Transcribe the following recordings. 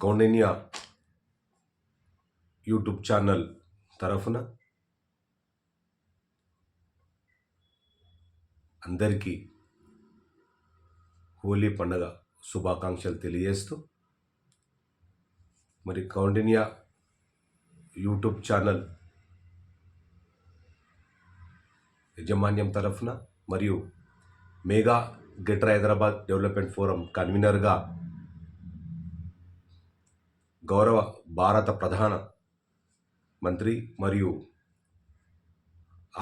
Kaundinya YouTube channel తరఫున అందరికీ హోలీ పండుగ శుభాకాంక్షలు తెలియజేస్తూ మరి కౌండిన్య యూట్యూబ్ ఛానల్ యాజమాన్యం తరఫున మరియు mega greater Hyderabad development forum కన్వీనర్గా గౌరవ భారత ప్రధాన మంత్రి మరియు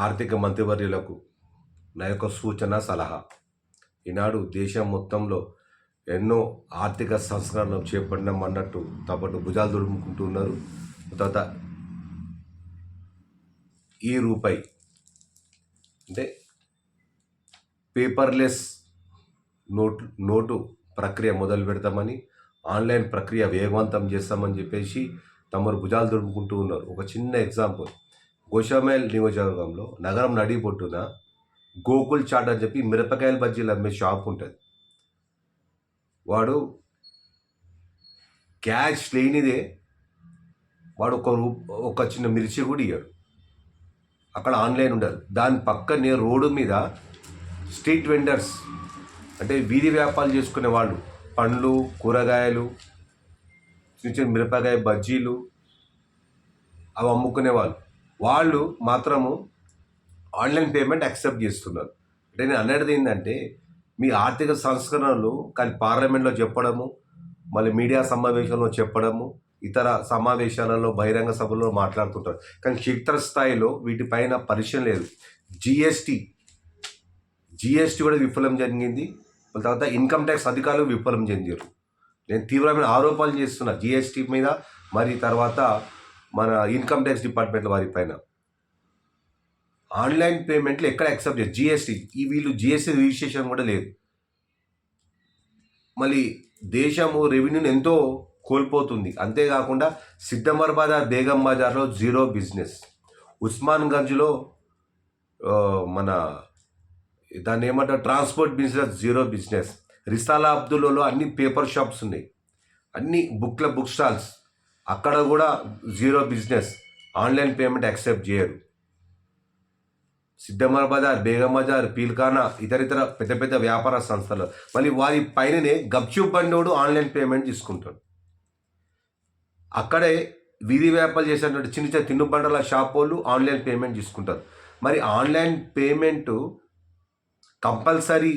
ఆర్థిక మంత్రివర్యులకు నా యొక్క సూచన సలహా. ఈనాడు దేశం మొత్తంలో ఎన్నో ఆర్థిక సంస్కరణలు చేపట్టడం అన్నట్టు తప్పట్టు భుజాలు దుడుముకుంటున్నారు. తర్వాత ఈ రూపాయి అంటే పేపర్లెస్ నోటు ప్రక్రియ మొదలు పెడతామని, ఆన్లైన్ ప్రక్రియ వేగవంతం చేస్తామని చెప్పేసి తమరు భుజాలు దుడుముకుంటూ ఉన్నారు. ఒక చిన్న ఎగ్జాంపుల్, గోషామైల్ నియోజకవర్గంలో నగరం నడిబొట్టున గోకుల్ చాట్ అని చెప్పి మిరపకాయల బజ్జీలు అమ్మే షాప్ ఉంటుంది. వాడు క్యాష్ లేనిదే వాడు ఒక చిన్న మిర్చి కూడా ఇయ్యాడు. అక్కడ ఆన్లైన్ ఉండదు. దాని పక్కనే రోడ్డు మీద స్ట్రీట్ వెండర్స్ అంటే వీధి వ్యాపారాలు చేసుకునే వాళ్ళు, పండ్లు కూరగాయలు చిన్న చిన్న మిరపకాయ బజ్జీలు అవి అమ్ముకునే వాళ్ళు మాత్రము ఆన్లైన్ పేమెంట్ యాక్సెప్ట్ చేస్తున్నారు. అంటే నేను అనేది ఏంటంటే, మీ ఆర్థిక సంస్కరణలు కానీ పార్లమెంట్లో చెప్పడము, మళ్ళీ మీడియా సమావేశంలో చెప్పడము, ఇతర సమావేశాలలో బహిరంగ సభల్లో మాట్లాడుతుంటారు, కానీ క్షేత్రస్థాయిలో వీటిపైన పరిశీలన లేదు. జిఎస్టీ కూడా విఫలం జరిగింది. తర్వాత ఇన్కమ్ ట్యాక్స్ అధికారులు విఫలం చెందారు. నేను తీవ్రమైన ఆరోపణలు చేస్తున్నా జిఎస్టీ మీద, మరి తర్వాత మన ఇన్కమ్ ట్యాక్స్ డిపార్ట్మెంట్ వారి పైన. ఆన్లైన్ పేమెంట్లు ఎక్కడ యాక్సెప్ట్ చేయరు. జిఎస్టీ వీళ్ళు జిఎస్టీ రిజిస్ట్రేషన్ కూడా లేదు. మళ్ళీ దేశము రెవెన్యూని ఎంతో కోల్పోతుంది. అంతేకాకుండా సిద్ధంబర్ బజార్, బేగం బజార్లో జీరో బిజినెస్, ఉస్మాన్గంజ్లో మన దాన్ని ఏమంటారు ట్రాన్స్పోర్ట్ బిజినెస్ జీరో బిజినెస్, రిసాలా అబ్దుల్లాలో అన్ని పేపర్ షాప్స్ ఉన్నాయి, అన్ని బుక్ స్టాల్స్, అక్కడ కూడా zero business, online payment accept చేయరు. సిద్ధంబర్ బజార్, బేగం బజార్, పీల్ఖానా, ఇతర పెద్ద పెద్ద వ్యాపార సంస్థలు మళ్ళీ వారి పైననే గప్చూప్ బండోడు ఆన్లైన్ పేమెంట్ తీసుకుంటాడు. అక్కడే వీధి వ్యాపారాలు చేసేటువంటి చిన్న చిన్న తినుబండల షాప్ వాళ్ళు ఆన్లైన్ పేమెంట్ తీసుకుంటారు. మరి ఆన్లైన్ పేమెంటు కంపల్సరీ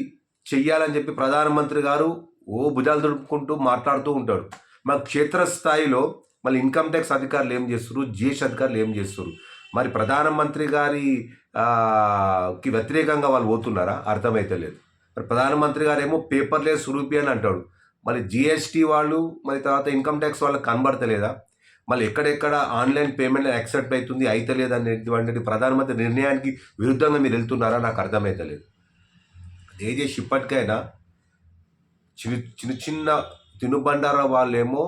చెయ్యాలని చెప్పి ప్రధానమంత్రి గారు భుజాలు దుడుపుకుంటూ మాట్లాడుతూ ఉంటాడు. మన క్షేత్రస్థాయిలో మళ్ళీ ఇన్కమ్ ట్యాక్స్ అధికారులు ఏం చేస్తారు, జిఎస్టీ అధికారులు ఏం చేస్తారు? మరి ప్రధానమంత్రి గారికి వ్యతిరేకంగా వాళ్ళు పోతున్నారా? అర్థమైతే లేదు. మరి ప్రధానమంత్రి గారు ఏమో పేపర్లెస్ రూపీ అని అంటాడు. మళ్ళీ జిఎస్టీ వాళ్ళు, మరి తర్వాత ఇన్కమ్ ట్యాక్స్ వాళ్ళకి కనబడతలేదా? మళ్ళీ ఎక్కడెక్కడ ఆన్లైన్ పేమెంట్ యాక్సెప్ట్ అవుతుంది అయితే లేదనేటువంటి ప్రధానమంత్రి నిర్ణయానికి విరుద్ధంగా మీరు వెళ్తున్నారా? నాకు అర్థమైతే లేదు. దయచేసి ఇప్పటికైనా చిన్న తినుబండార వాళ్ళేమో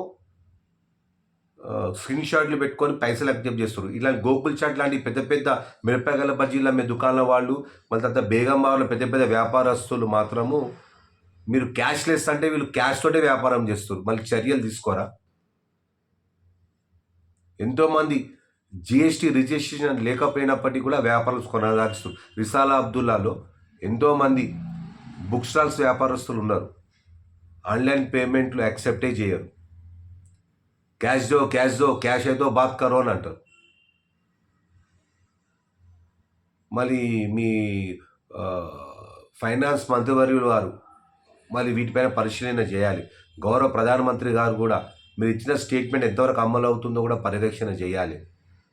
స్క్రీన్ షాట్లు పెట్టుకొని పైసలు యాక్సెప్ట్ చేస్తారు. ఇలాంటి గోకుల్ చాట్ లాంటి పెద్ద పెద్ద మిరపకాయల బజ్జీలు అమ్మే దుకాణాల వాళ్ళు, మళ్ళీ తర్వాత బేగం బావుల పెద్ద పెద్ద వ్యాపారస్తులు మాత్రము మీరు క్యాష్లెస్ అంటే వీళ్ళు క్యాష్ తోటే వ్యాపారం చేస్తారు. మళ్ళీ చర్యలు తీసుకోరా? ఎంతోమంది జిఎస్టీ రిజిస్ట్రేషన్ లేకపోయినప్పటికీ కూడా వ్యాపారాలు కొనసాగిస్తారు. రిసాలా అబ్దుల్లాలో ఎంతోమంది బుక్ స్టాల్స్ వ్యాపారస్తులు ఉన్నారు. ఆన్లైన్ పేమెంట్లు యాక్సెప్టే చేయరు. క్యాష్ ఏదో బాత్ కరో అని అంటారు. మళ్ళీ మీ ఫైనాన్స్ మంత్రివర్యులు వారు మళ్ళీ వీటిపైన పరిశీలన చేయాలి. గౌరవ ప్రధానమంత్రి గారు కూడా మీరు ఇచ్చిన స్టేట్మెంట్ ఎంతవరకు అమలు అవుతుందో కూడా పర్యవేక్షణ చేయాలి.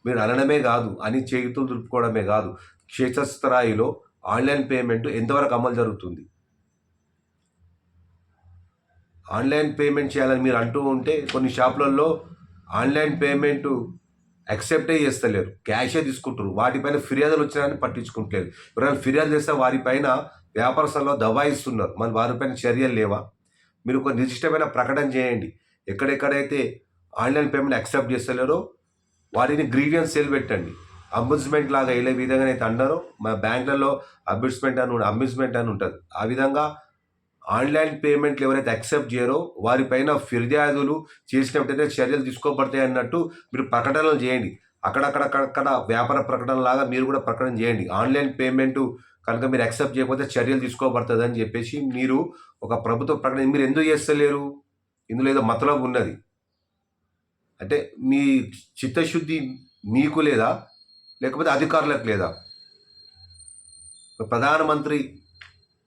మీరు అనడమే కాదు, అని చేతులు దులుపుకోవడమే కాదు, క్షేత్రస్థాయిలో ఆన్లైన్ పేమెంట్ ఎంతవరకు అమలు జరుగుతుంది. ఆన్లైన్ పేమెంట్ చేయాలని మీరు అంటూ ఉంటే కొన్ని షాపులలో ఆన్లైన్ పేమెంటు యాక్సెప్టే చేస్తలేరు, క్యాషే తీసుకుంటారు. వాటిపైన ఫిర్యాదులు వచ్చినాయని పట్టించుకుంటలేదు. ఎవరైనా ఫిర్యాదు చేస్తే వారిపైన వ్యాపారస్తుల్లో దబాయిస్తున్నారు. మరి వారిపైన చర్యలు లేవా? మీరు ఒక నిర్దిష్టమైన ప్రకటన చేయండి. ఎక్కడెక్కడైతే ఆన్లైన్ పేమెంట్ యాక్సెప్ట్ చేస్తలేరో వాటిని గ్రీవియన్స్ సెల్ పెట్టండి. అంబుడ్స్మెంట్ లాగా ఏ విధంగా అయితే అన్నారో, మా బ్యాంకులలో అంబుడ్స్మెంట్ అని ఉంటుంది, ఆ విధంగా ఆన్లైన్ పేమెంట్లు ఎవరైతే యాక్సెప్ట్ చేయరో వారిపైన ఫిర్యాదులు చేసినట్టయితే చర్యలు తీసుకోబడతాయి అన్నట్టు మీరు ప్రకటనలు చేయండి. అక్కడక్కడ వ్యాపార ప్రకటనలాగా మీరు కూడా ప్రకటన చేయండి. ఆన్లైన్ పేమెంట్ కనుక మీరు యాక్సెప్ట్ చేయకపోతే చర్యలు తీసుకోబడుతుంది అని చెప్పేసి మీరు ఒక ప్రభుత్వ ప్రకటన మీరు ఎందుకు చేస్తలేరు? ఇందులో ఏదో మతలబు ఉన్నది. అంటే మీ చిత్తశుద్ధి మీకు లేదా, లేకపోతే అధికారులకు లేదా? ప్రధానమంత్రి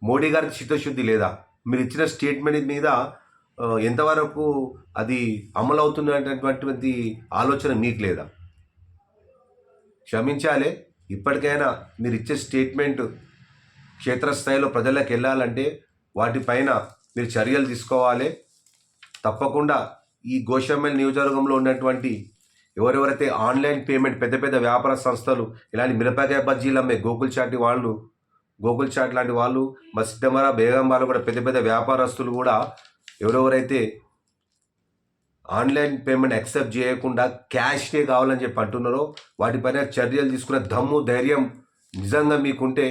మోడీ గారికి చిత్తశుద్ధి లేదా? మీరు ఇచ్చిన స్టేట్మెంట్ మీద ఎంతవరకు అది అమలు అవుతుంది అనేటటువంటి ఆలోచన మీకు లేదా? క్షమించాలి. ఇప్పటికైనా మీరు ఇచ్చే స్టేట్మెంట్ క్షేత్రస్థాయిలో ప్రజలకు వెళ్ళాలంటే వాటిపైన మీరు చర్యలు తీసుకోవాలి. తప్పకుండా ఈ గోషామల్ నియోజకవర్గంలో ఉన్నటువంటి ఎవరెవరైతే ఆన్లైన్ పేమెంట్ పెద్ద పెద్ద వ్యాపార సంస్థలు ఇలాంటి మిరపకాయ బజ్జీలు అమ్మే గోకుల్ చాట్ లాంటి వాళ్ళు మసిద్దమర బేగం వాళ్ళు కూడా పెద్ద పెద్ద వ్యాపారస్తులు కూడా ఎవరెవరైతే ఆన్లైన్ పేమెంట్ యాక్సెప్ట్ చేయకుండా క్యాష్నే కావాలని చెప్పి అంటున్నారో వాటిపైన చర్యలు తీసుకునే దమ్ము ధైర్యం నిజంగా మీకుంటే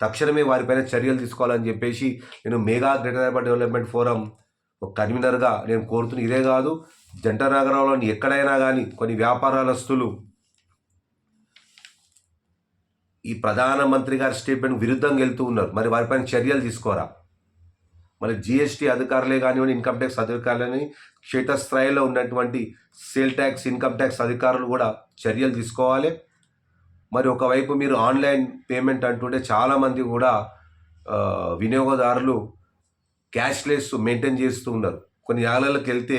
తక్షణమే వారిపైన చర్యలు తీసుకోవాలని చెప్పేసి నేను mega greater Hyderabad development forum ఒక కన్వీనర్గా నేను కోరుతున్నా. ఇదే కాదు, జంట నగరంలోని ఎక్కడైనా కానీ కొన్ని వ్యాపారస్తులు ఈ ప్రధానమంత్రి గారి స్టేట్మెంట్ విరుద్ధంగా వెళ్తూ ఉన్నారు. మరి వారిపైన చర్యలు తీసుకోరా? మరి జిఎస్టీ అధికారులే కానివ్వండి, ఇన్కమ్ ట్యాక్స్ అధికారులని, క్షేత్రస్థాయిలో ఉన్నటువంటి సేల్ ట్యాక్స్, ఇన్కమ్ ట్యాక్స్ అధికారులు కూడా చర్యలు తీసుకోవాలి. మరి ఒకవైపు మీరు ఆన్లైన్ పేమెంట్ అంటుంటే చాలామంది కూడా వినియోగదారులు క్యాష్లెస్ మెయింటైన్ చేస్తూ ఉన్నారు. కొన్ని జాగాలకు వెళ్తే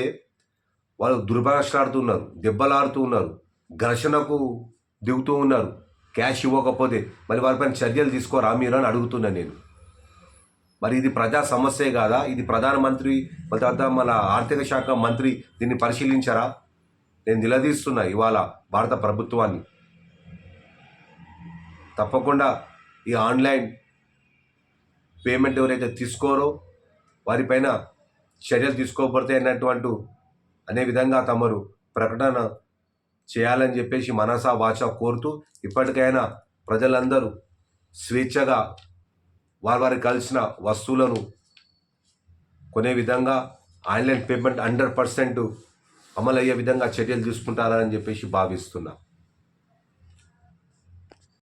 వాళ్ళు దుర్భాషలాడుతున్నారు, దెబ్బలాడుతూ ఉన్నారు, ఘర్షణకు దిగుతూ ఉన్నారు క్యాష్ ఇవ్వకపోతే. మరి వారిపైన చర్యలు తీసుకోరా మీరు అని అడుగుతున్నాను నేను. మరి ఇది ప్రజా సమస్యే కాదా? ఇది ప్రధానమంత్రి తర్వాత మన ఆర్థిక శాఖ మంత్రి దీన్ని పరిశీలించారా? నేను నిలదీస్తున్నా ఇవాళ భారత ప్రభుత్వాన్ని. తప్పకుండా ఈ ఆన్లైన్ పేమెంట్ ఎవరైతే తీసుకోరో వారిపైన చర్యలు తీసుకోబడతాయి అన్నటువంటి అనే విధంగా తమరు ప్రకటన చేయాలని చెప్పేసి మనసా వాచ కోరుతూ ఇప్పటికైనా ప్రజలందరూ స్వేచ్ఛగా వారికి కలిసిన వస్తువులను కొనే విధంగా ఆన్లైన్ పేమెంట్ 100% అమలయ్యే విధంగా చర్యలు తీసుకుంటారని చెప్పేసి భావిస్తున్నా.